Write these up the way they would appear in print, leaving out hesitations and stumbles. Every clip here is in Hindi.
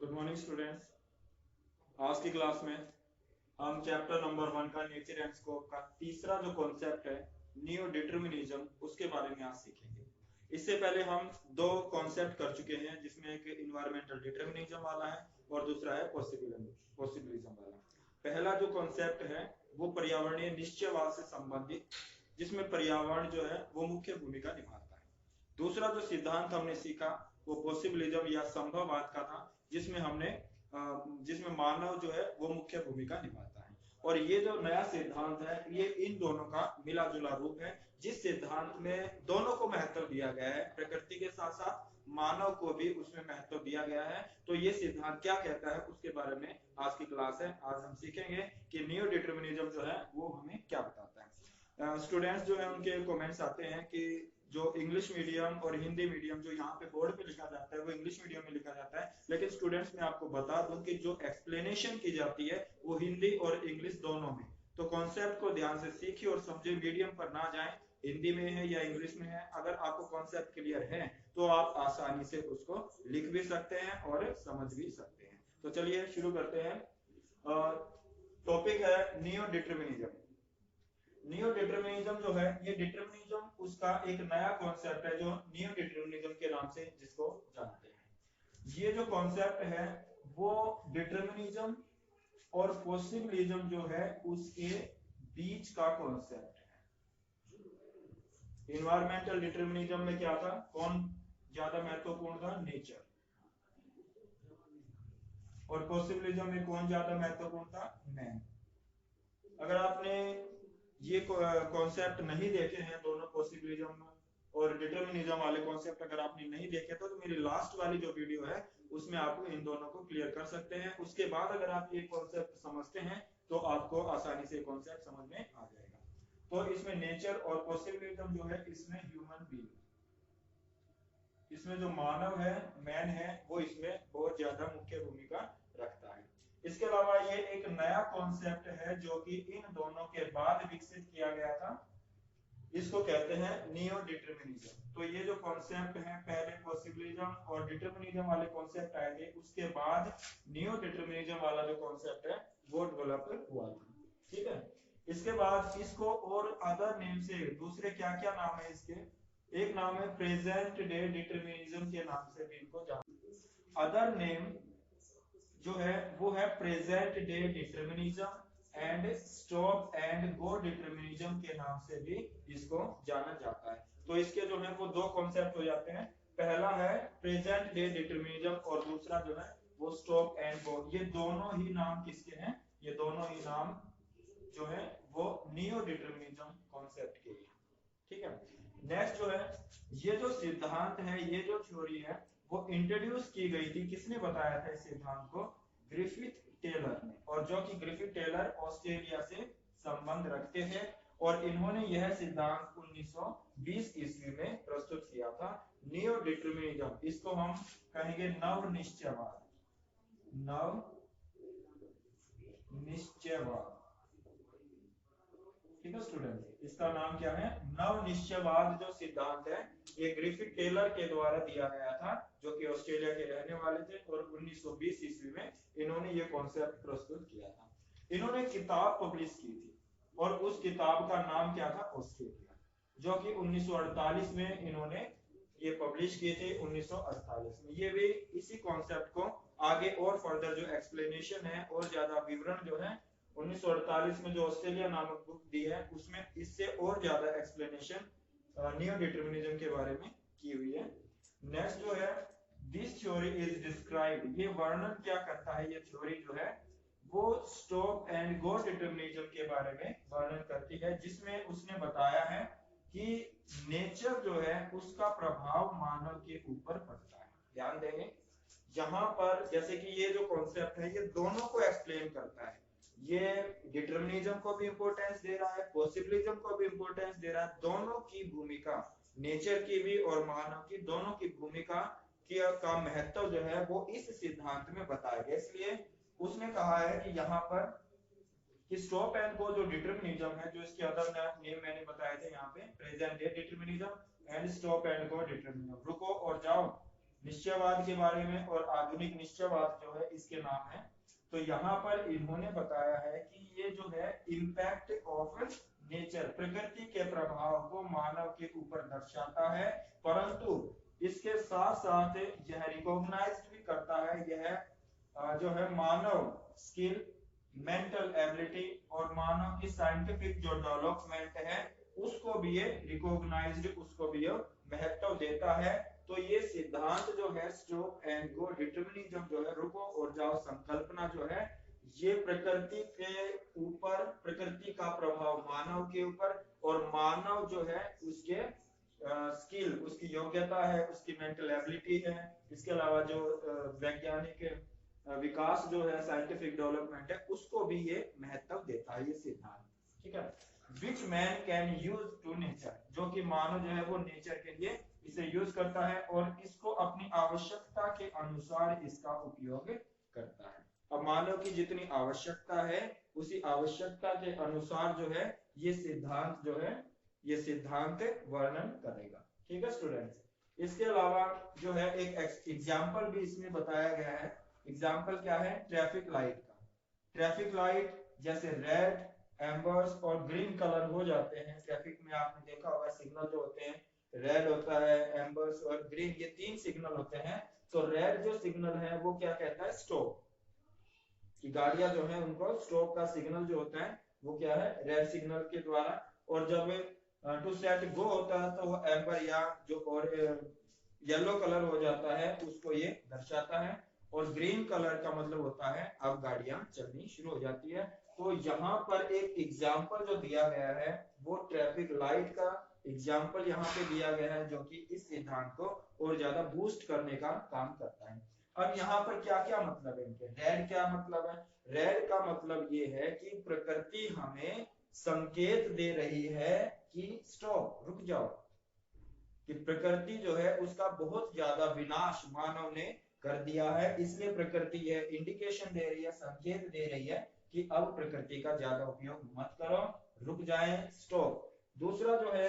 Good morning students. आज की क्लास में हम चैप्टर नंबर 1 का नेचर एंड स्कोप का तीसरा जो कॉन्सेप्ट है नियो डिटर्मिनिज्म उसके बारे में आज सीखेंगे। इससे पहले हम दो कॉन्सेप्ट कर चुके हैं जिसमें एक इन्वायरमेंटल डिटर्मिनिज्म वाला है और दूसरा है पॉसिबिलिज्म वाला। पहला जो कॉन्सेप्ट है वो पर्यावरणीय निश्चयवाद से संबंधित, जिसमें पर्यावरण जो है वो मुख्य भूमिका निभाता है। दूसरा जो सिद्धांत हमने सीखा वो पॉसिबिलिज्म या संभववाद का था, जिसमें मानव जो है वो मुख्य भूमिका निभाता है। और ये जो नया सिद्धांत है ये इन दोनों का मिला जुला रूप है, जिस सिद्धांत में दोनों को महत्व दिया गया है, प्रकृति के साथ साथ मानव को भी उसमें महत्व दिया गया है। तो ये सिद्धांत क्या कहता है उसके बारे में आज की क्लास है। आज हम सीखेंगे कि नियो डिटर्मिनिज्म जो है वो हमें क्या बताता है। स्टूडेंट्स जो है उनके कमेंट्स आते हैं कि जो इंग्लिश मीडियम और हिंदी मीडियम जो यहाँ पे बोर्ड पे लिखा जाता है वो इंग्लिश मीडियम में लिखा जाता है, लेकिन स्टूडेंट्स मैं आपको बता दूं कि जो एक्सप्लेनेशन की जाती है वो हिंदी और इंग्लिश दोनों में। तो कॉन्सेप्ट को ध्यान से सीखिए और समझे, मीडियम पर ना जाए, हिंदी में है या इंग्लिश में है, अगर आपको कॉन्सेप्ट क्लियर है तो आप आसानी से उसको लिख भी सकते हैं और समझ भी सकते हैं। तो चलिए शुरू करते हैं। टॉपिक है नियो डिटर्मिनिज्म। नियो डिटर्मिनिज्म जो है ये डिटर्मिनिज्म उसका एक नया कॉन्सेप्ट है जो नियो डिटर्मिनिज्म के नाम से जिसको जानते हैं। ये जो कॉन्सेप्ट है वो डिटर्मिनिज्म और पॉसिबिलिज्म जो है उसके बीच का कॉन्सेप्ट है। इन्वायरमेंटल डिटर्मिनिज्म में क्या था, कौन ज्यादा महत्वपूर्ण था, नेचर। और पॉसिबिलिज्म में कौन ज्यादा महत्वपूर्ण था, मैन। अगर आपने ये कॉन्सेप्ट नहीं देखे हैं, दोनों पॉसिबिलिज्म और डिटर्मिनिज्म वाले कॉन्सेप्ट अगर आपने नहीं देखे तो मेरी लास्ट वाली जो वीडियो है उसमें आप इन दोनों को क्लियर कर सकते हैं। उसके बाद अगर आप ये कॉन्सेप्ट समझते हैं तो आपको आसानी से कॉन्सेप्ट समझ में आ जाएगा। तो इसमें नेचर और पॉसिबिलिज्म जो है इसमें ह्यूमन बीइंग, इसमें जो मानव है, मैन है, वो इसमें बहुत ज्यादा मुख्य भूमिका रखता है। इसके अलावा ये एक नया कॉन्सेप्ट है जो कि इन दोनों के बाद विकसित किया गया था, इसको कहते हैं नियो डिटर्मिनिज्म। तो ये जो कॉन्सेप्ट है, पहले पॉसिबिलिज्म और डिटर्मिनिज्म वाले कॉन्सेप्ट आए थे, उसके बाद नियो डिटर्मिनिज्म वाला जो कॉन्सेप्ट है वो डेवलप हुआ था। ठीक है, इसके बाद इसको और अदर नेम से दूसरे क्या क्या नाम है इसके, एक नाम है प्रेजेंट डे डिटर्मिनिज्म के नाम से भी इनको जाना। अदर नेम जो है वो है present day determinism and stop and go determinism के नाम से भी इसको जाना जाता है। तो इसके जो है वो दो कॉन्सेप्ट हो जाते हैं, पहला है प्रेजेंट डे डिटर्मिनिज्म और दूसरा जो है वो स्टॉप एंड गो। ये दोनों ही नाम किसके हैं, ये दोनों ही नाम जो है वो नियो डिटर्मिनिज्म कॉन्सेप्ट के हैं। ठीक है, नेक्स्ट जो है ये जो सिद्धांत है, ये जो थ्योरी है वो इंट्रोड्यूस की गई थी, किसने बताया था इस सिद्धांत को, ग्रिफिथ टेलर ने। और जो कि ग्रिफिथ टेलर ऑस्ट्रेलिया से संबंध रखते हैं और इन्होंने यह सिद्धांत 1920 ईस्वी में प्रस्तुत किया था। नियो डिटर्मिनिज्म, इसको हम कहेंगे नव निश्चयवाद, नव निश्चयवाद। ठीक है स्टूडेंट, इसका नाम क्या है, नव निश्चयवाद। जो सिद्धांत है ये ग्रिफिथ टेलर के द्वारा दिया गया था, जो कि ऑस्ट्रेलिया के रहने वाले थे, और 1920 ईस्वी में इन्होंने ये कॉन्सेप्ट प्रस्तुत किया था। इन्होंने किताब पब्लिश की थी और उस किताब का नाम क्या था, ऑस्ट्रेलिया, जो कि 1948 में इन्होंने ये पब्लिश किए थे। 1948 में ये भी इसी कॉन्सेप्ट को आगे और फर्दर जो एक्सप्लेनेशन है और ज्यादा विवरण जो है 1948 में जो ऑस्ट्रेलिया नामक बुक दी है उसमें इससे और ज्यादा एक्सप्लेनेशन नियो डिटर्मिनिज्म के बारे में की हुई है। नेक्स्ट जो है दिस थ्योरी इज डिस्क्राइब्ड, ये वर्णन क्या करता है, ये थ्योरी जो है वो स्टॉप एंड गो डिटर्मिनिज्म के बारे में वर्णन करती है, जिसमें उसने बताया है कि नेचर जो है उसका प्रभाव मानव के ऊपर पड़ता है। ध्यान देंगे यहाँ पर, जैसे कि ये जो कॉन्सेप्ट है ये दोनों को एक्सप्लेन करता है, ये डिटर्मिनिज्म को भी इंपॉर्टेंस दे रहा है, पॉसिबिलिज्म को भी इंपॉर्टेंस दे रहा है। दोनों की भूमिका, नेचर की भी और मानव की, दोनों की भूमिका का महत्व जो है वो इस सिद्धांत में बताया गया। इसलिए उसने कहा है कि यहाँ पर कि स्टॉप एंड गो जो डिटर्मिनिज्म है, जो इसके अदर नेम मैंने बताए थे यहाँ पे, present day determinism and stop and go determinism, रुको और जाओ निश्चयवाद के बारे में, और आधुनिक निश्चयवाद जो है इसके नाम है। तो यहाँ पर इन्होंने बताया है कि ये जो है इम्पैक्ट ऑफ नेचर, प्रकृति के प्रभाव को मानव के ऊपर दर्शाता है, परंतु इसके साथ साथ यह रिकॉग्नाइज भी करता है, यह जो है मानव स्किल, मेंटल एबिलिटी और मानव की साइंटिफिक जो डेवलपमेंट है उसको भी ये रिकॉग्नाइज्ड, उसको भी ये महत्व देता है। तो ये सिद्धांत जो है स्टॉप एंड गो डिटरमिनिज्म जो है, रुको और जाओ संकल्पना जो है, ये प्रकृति के ऊपर, प्रकृति का प्रभाव मानव के ऊपर, और मानव जो है उसके स्किल, उसकी योग्यता है, उसकी मेंटल एबिलिटी है, इसके अलावा जो वैज्ञानिक विकास जो है, साइंटिफिक डेवलपमेंट है, उसको भी ये महत्व देता है ये सिद्धांत। ठीक है, which man can use to nature, जो कि मानव जो है वो नेचर के लिए इसे यूज करता है और इसको अपनी आवश्यकता के अनुसार इसका उपयोग करता है। अब मानव की जितनी आवश्यकता है उसी आवश्यकता के अनुसार जो है ये सिद्धांत जो है, ये सिद्धांत वर्णन करेगा। ठीक है स्टूडेंट्स, इसके अलावा जो है एक एग्जाम्पल भी इसमें बताया गया है। एग्जाम्पल क्या है? ट्रैफिक लाइट का। ट्रैफिक लाइट जैसे रेड, एम्बर्स और ग्रीन कलर हो जाते हैं ट्रैफिक में, आपने देखा होगा सिग्नल जो होते हैं, रेड होता है, एम्बर्स और ग्रीन, ये 3 सिग्नल होते हैं। तो रेड जो सिग्नल है वो क्या कहता है? स्टॉप, कि गाड़ियां जो है उनको स्टॉप का सिग्नल जो होता है वो क्या है? रेड सिग्नल के द्वारा। और जब टू सेट गो होता है तो वो एम्बर या जो और येलो कलर हो जाता है उसको ये दर्शाता है। और ग्रीन कलर का मतलब होता है अब गाड़ियां चलनी शुरू हो जाती है। तो यहाँ पर एक एग्जाम्पल जो दिया गया है वो ट्रैफिक लाइट का एग्जाम्पल यहाँ पे दिया गया है, जो कि इस सिद्धांत को और ज्यादा बूस्ट करने का काम करता है। अब यहाँ पर क्या क्या मतलब है इनके? रेड क्या मतलब है? रेड का मतलब ये है कि प्रकृति हमें संकेत दे रही है कि स्टॉप, रुक जाओ, कि प्रकृति जो है उसका बहुत ज्यादा विनाश मानव ने कर दिया है, इसलिए प्रकृति यह इंडिकेशन दे रही है, संकेत दे रही है कि अब प्रकृति का ज्यादा उपयोग मत करो, रुक जाए, स्टॉप। दूसरा जो है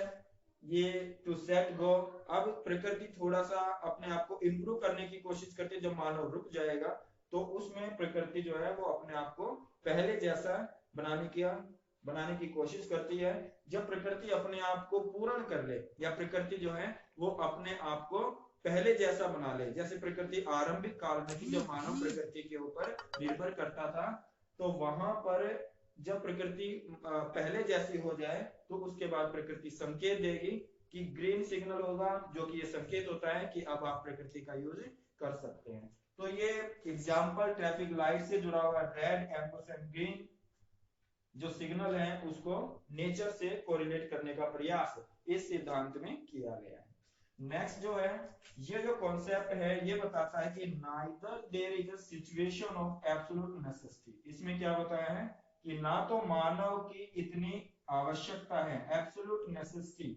ये टू सेट गो, अब प्रकृति थोड़ा सा अपने आप को इंप्रूव करने की कोशिश करती है। जब मानव रुक जाएगा तो उसमें प्रकृति जो है वो अपने आप को पहले जैसा बनाने की कोशिश करती है। जब प्रकृति अपने आप को पूर्ण कर ले, या प्रकृति जो है वो अपने आप को पहले जैसा बना ले, जैसे प्रकृति आरंभिक काल में थी जब मानव प्रकृति के ऊपर निर्भर करता था, तो वहां पर जब प्रकृति पहले जैसी हो जाए तो उसके बाद प्रकृति संकेत देगी कि ग्रीन सिग्नल होगा, जो कि ये संकेत होता है कि अब आप प्रकृति का यूज कर सकते हैं। तो ये एग्जाम्पल ट्रैफिक लाइट से जुड़ा हुआ रेड, एम्बर्स एंड ग्रीन जो सिग्नल है उसको नेचर से कोरिलेट करने का प्रयास इस सिद्धांत में किया गया है। नेक्स्ट जो है, ये जो कॉन्सेप्ट है ये बताता है कि neither there is a situation of absolute necessity. इसमें क्या बताया है कि ना तो मानव की इतनी आवश्यकता है, एब्सोल्यूट नेसेसिटी,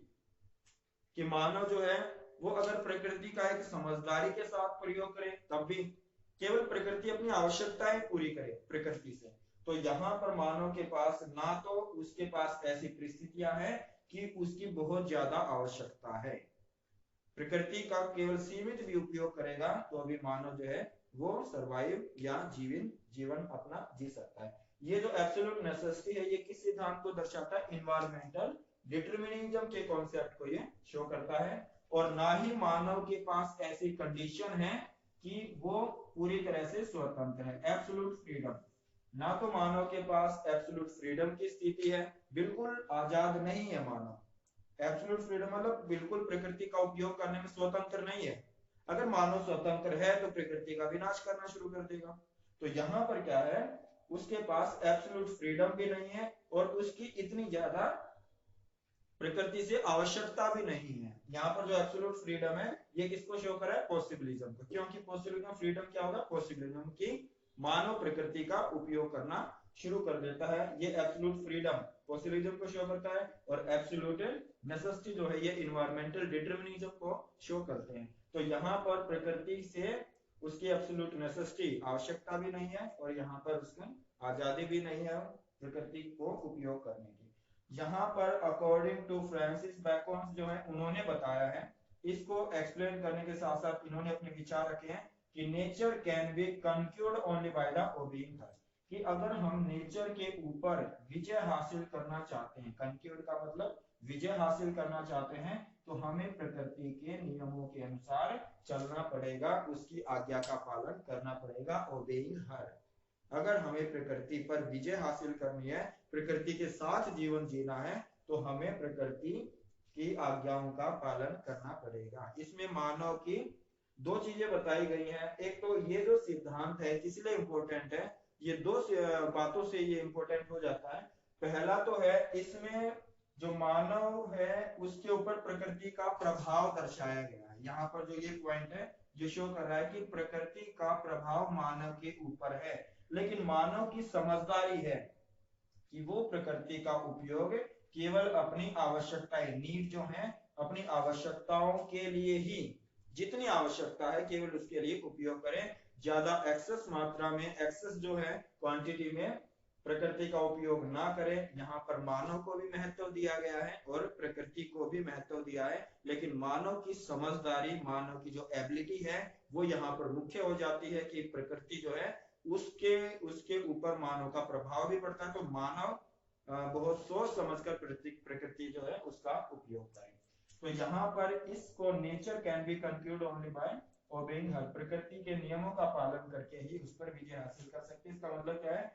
कि मानव जो है वो अगर प्रकृति का एक समझदारी के साथ प्रयोग करे तब भी, केवल प्रकृति अपनी आवश्यकताएं पूरी करे प्रकृति से। तो यहाँ पर मानव के पास ना तो उसके पास ऐसी परिस्थितियां हैं कि उसकी बहुत ज्यादा आवश्यकता है, प्रकृति का केवल सीमित भी उपयोग करेगा तो अभी मानव जो है वो सरवाइव या जीवन अपना जी सकता है। ये जो एब्सोल्यूट नेसेसिटी है ये किस सिद्धांत को दर्शाता है? इन्वायरमेंटल डिटरमिनिज्म के कॉन्सेप्ट को ये शो करता है। और ना ही मानव के पास ऐसी कंडीशन है कि वो पूरी तरह से स्वतंत्र है, एब्सोल्यूट फ्रीडम। ना तो मानव के पास एब्सोल्यूट फ्रीडम की स्थिति है, बिल्कुल आजाद नहीं है मानव। एब्सोल्यूट फ्रीडम मतलब बिल्कुल प्रकृति का उपयोग करने में स्वतंत्र नहीं है। अगर मानव स्वतंत्र है तो प्रकृति का विनाश करना शुरू कर देगा। तो यहाँ पर क्या है, उसके पास एब्सोल्यूट फ्रीडम भी नहीं है और उसकी इतनी ज्यादा प्रकृति से आवश्यकता भी नहीं है। यहाँ पर जो एब्सोल्यूट फ्रीडम है ये किसको शो कर रहा है? पॉसिबिलिज्म को। क्योंकि पॉसिबिलिज्म, फ्रीडम क्या होगा? पॉसिबिलिज्म की मानव प्रकृति का उपयोग करना शुरू कर देता है। ये एब्सोल्यूट फ्रीडम पॉसिबिलिज्म को शो करता है और एब्सोल्यूट नेसेसिटी जो है ये इन्वायरमेंटल डिटरमिनिज्म को शो करते हैं। तो यहाँ पर प्रकृति से उसकी एब्सोल्यूट नेसेसिटी, आवश्यकता भी नहीं है और यहाँ पर उसमें आजादी भी नहीं है प्रकृति को उपयोग करने की। यहाँ पर अकॉर्डिंग टू फ्रांसिस बेकन जो है उन्होंने बताया है इसको एक्सप्लेन करने के साथ साथ इन्होंने अपने विचार रखे हैं कि nature can be conquered only by the obeying her, कि अगर हम नेचर के ऊपर विजय हासिल करना चाहते हैं, कंक्यूर्ड का मतलब विजय हासिल करना चाहते हैं, तो हमें प्रकृति के नियमों के अनुसार चलना पड़ेगा, उसकी आज्ञा का पालन करना पड़ेगा, ओबेइंग हर। अगर हमें प्रकृति पर विजय हासिल करनी है, प्रकृति के साथ जीवन जीना है, तो हमें प्रकृति की आज्ञाओं का पालन करना पड़ेगा। इसमें मानव की दो चीजें बताई गई हैं। एक तो ये जो सिद्धांत है इसलिए इंपॉर्टेंट है, ये दो बातों से ये इंपॉर्टेंट हो जाता है। पहला तो है इसमें जो मानव है उसके ऊपर प्रकृति का प्रभाव दर्शाया गया है। यहाँ पर जो ये पॉइंट है जो शो कर रहा है कि प्रकृति का प्रभाव मानव के ऊपर है, लेकिन मानव की समझदारी है कि वो प्रकृति का उपयोग केवल अपनी आवश्यकताएं, नीड जो है, अपनी आवश्यकताओं के लिए ही, जितनी आवश्यकता है केवल उसके लिए उपयोग करें। ज्यादा एक्सेस मात्रा में, एक्सेस जो है क्वांटिटी में प्रकृति का उपयोग ना करें। यहाँ पर मानव को भी महत्व दिया गया है और प्रकृति को भी महत्व दिया है, लेकिन मानव की समझदारी, मानव की जो एबिलिटी है वो यहाँ पर मुख्य हो जाती है कि प्रकृति जो है उसके ऊपर मानव का प्रभाव भी पड़ता है, तो मानव बहुत सोच समझकर प्रकृति जो है उसका उपयोग करें। तो यहाँ पर इसको nature can be conclude only by obeying her, प्रकृति के नियमों का पालन करके ही उस पर विजय हासिल कर सकते हैं। इसका मतलब क्या है,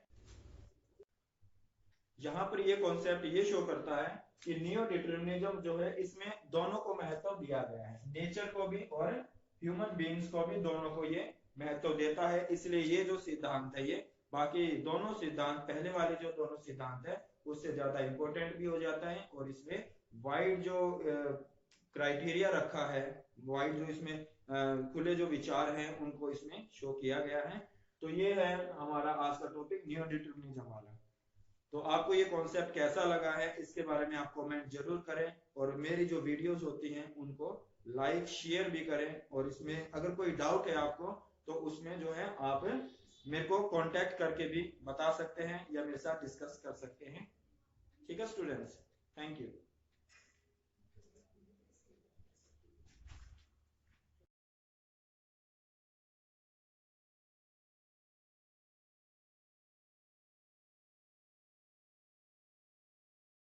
यहाँ पर ये कॉन्सेप्ट ये शो करता है कि नियो डिटरमिनिज्म जो है इसमें दोनों को महत्व दिया गया है, नेचर को भी और ह्यूमन बीइंग्स को भी, दोनों को ये महत्व देता है। इसलिए ये जो सिद्धांत है, ये बाकी दोनों सिद्धांत, पहले वाले जो दोनों सिद्धांत है उससे ज्यादा इंपॉर्टेंट भी हो जाता है, और इसमें वाइड जो क्राइटेरिया रखा है, वाइड जो इसमें खुले जो विचार हैं उनको इसमें शो किया गया है। तो ये है हमारा आज का टॉपिक, नियो डिटरमिनिज्म वाला। तो आपको ये कॉन्सेप्ट कैसा लगा है इसके बारे में आप कमेंट जरूर करें, और मेरी जो वीडियोस होती हैं उनको लाइक शेयर भी करें, और इसमें अगर कोई डाउट है आपको तो उसमें जो है आप मेरे को कांटेक्ट करके भी बता सकते हैं या मेरे साथ डिस्कस कर सकते हैं। ठीक है स्टूडेंट्स, थैंक यू।